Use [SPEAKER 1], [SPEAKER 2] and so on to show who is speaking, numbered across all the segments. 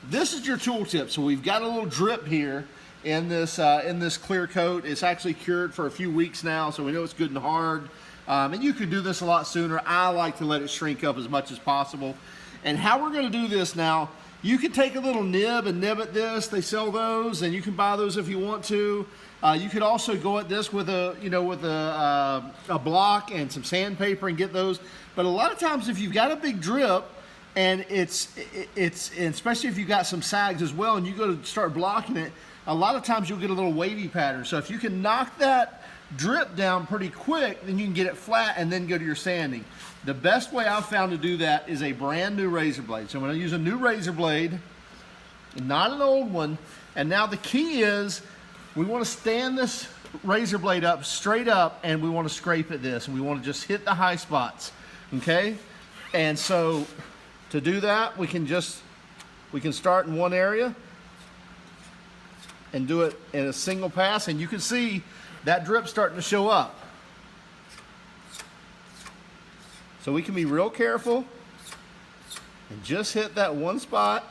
[SPEAKER 1] This is your tool tip. So we've got a little drip here in this Clearcoat. It's actually cured for a few weeks now, so we know it's good and hard. And you could do this a lot sooner. I like to let it shrink up as much as possible. And how we're going to do this now, you can take a little nib and nib at this. They sell those, and you can buy those if you want to. You could also go at this with a block and some sandpaper and get those. But a lot of times, if you've got a big drip, and especially if you've got some sags as well, and you go to start blocking it, a lot of times you'll get a little wavy pattern. So if you can knock that drip down pretty quick, then you can get it flat and then go to your sanding. The best way I've found to do that is a brand new razor blade. So I'm going to use a new razor blade, not an old one. And now the key is we want to stand this razor blade up straight up, and we want to scrape at this, and we want to just hit the high spots. Okay? And so to do that, we can start in one area and do it in a single pass, and you can see that drip starting to show up. So we can be real careful and just hit that one spot.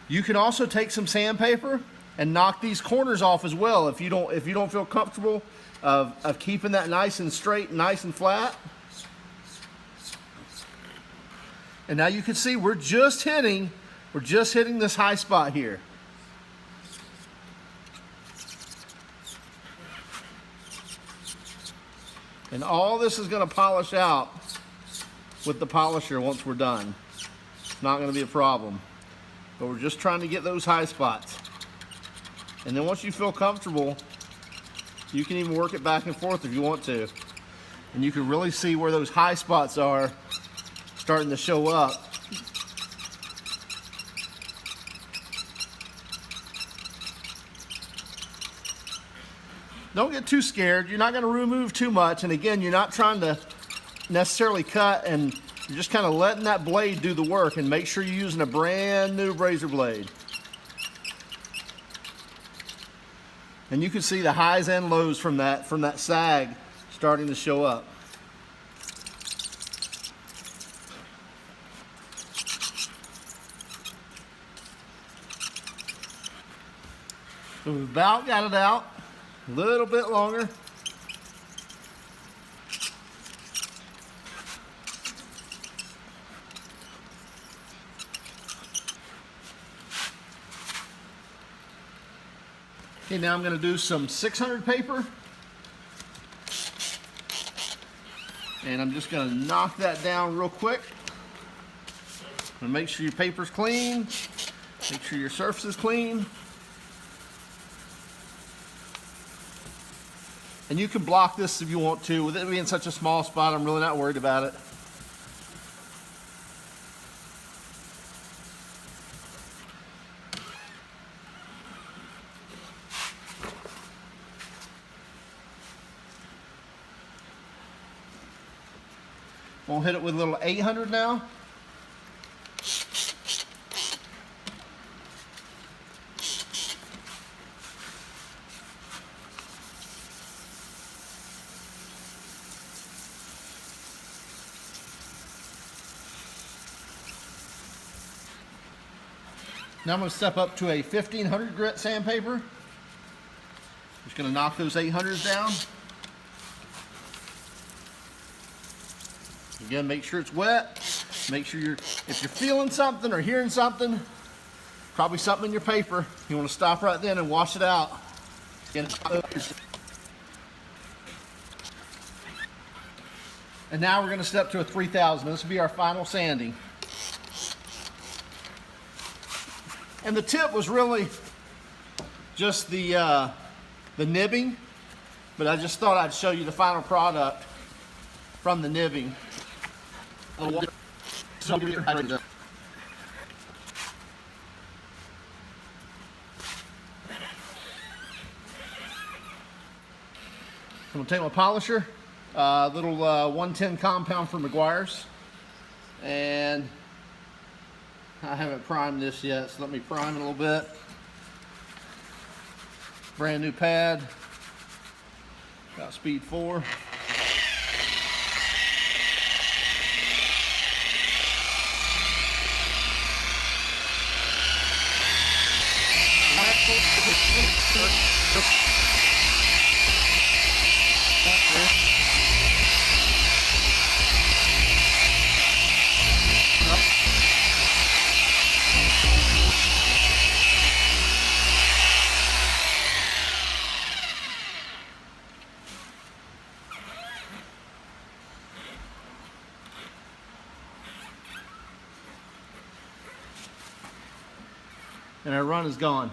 [SPEAKER 1] You can also take some sandpaper and knock these corners off as well if you don't feel comfortable of keeping that nice and straight and nice and flat. And now you can see we're just hitting this high spot here. And all this is going to polish out with the polisher once we're done. It's not going to be a problem. But we're just trying to get those high spots. And then once you feel comfortable, you can even work it back and forth if you want to. And you can really see where those high spots are starting to show up. Don't get too scared. You're not going to remove too much. And again, you're not trying to necessarily cut, and you're just kind of letting that blade do the work. And make sure you're using a brand new razor blade. And you can see the highs and lows from that sag starting to show up. So we've about got it out. A little bit longer. Okay, now I'm going to do some 600 paper. And I'm just going to knock that down real quick. And make sure your paper's clean. Make sure your surface is clean. And you can block this if you want to. With it being such a small spot, I'm really not worried about it. We'll hit it with a little 800 now. Now I'm going to step up to a 1500 grit sandpaper. Just going to knock those 800s down. Again, make sure it's wet. Make sure if you're feeling something or hearing something, probably something in your paper, you want to stop right then and wash it out. And now we're going to step to a 3000. This will be our final sanding. And the tip was really just the nibbing, but I just thought I'd show you the final product from the nibbing. I'm going to take my polisher, little 110 compound from MEGUIARS, and I haven't primed this yet, so let me prime it a little bit. Brand new pad, got speed 4. And our run is gone.